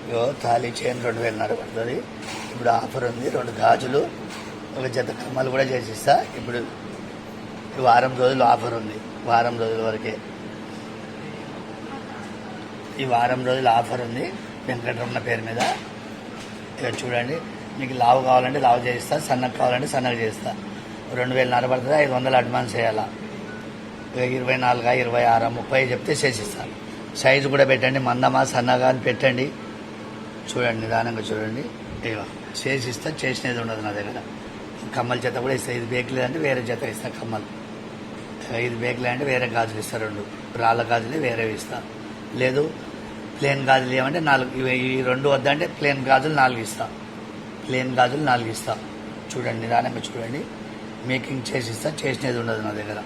ఇగో thali chain 2000 పడుతుంది. ఇప్పుడు offer ఉంది. 2 గాజులు, ఒక జత కమ్మలు కూడా చేసిస్తా. ఇప్పుడు వారం రోజులు ఆఫర్ ఉంది. వారం రోజుల వరకే ఈ వారం రోజులు ఆఫర్ ఉంది వెంకటరమణ పేరు మీద. ఇక చూడండి, మీకు లావు కావాలంటే లావు చేయిస్తా, సన్నగా కావాలంటే సన్నగా చేస్తా. 2000 పడుతుంది. 500 అడ్వాన్స్ చేయాలా. ఇక 24, 26, 30 చెప్తే చేసిస్తాను. సైజు కూడా పెట్టండి, మందమా సన్నగా అని పెట్టండి. చూడండి, నిదానంగా చూడండి. ఇక చేసిస్తా, చేసినది ఉండదు నా దగ్గర. కమ్మల జత కూడా ఇస్తా. ఇది బేక్ లేదంటే వేరే జత ఇస్తా కమ్మలు. ఇది బేక్ లేదంటే వేరే గాజులు ఇస్తా. 2 రాళ్ళ గాజులు వేరేవి ఇస్తా. లేదు ప్లేన్ గాజులు ఏమంటే 4, ఈ 2 వద్దంటే ప్లేన్ గాజులు 4 ఇస్తా. ప్లేన్ గాజులు 4 ఇస్తా. చూడండి, నిదానంగా చూడండి. మేకింగ్ చేసిస్తా, చేసినది ఉండదు నా దగ్గర.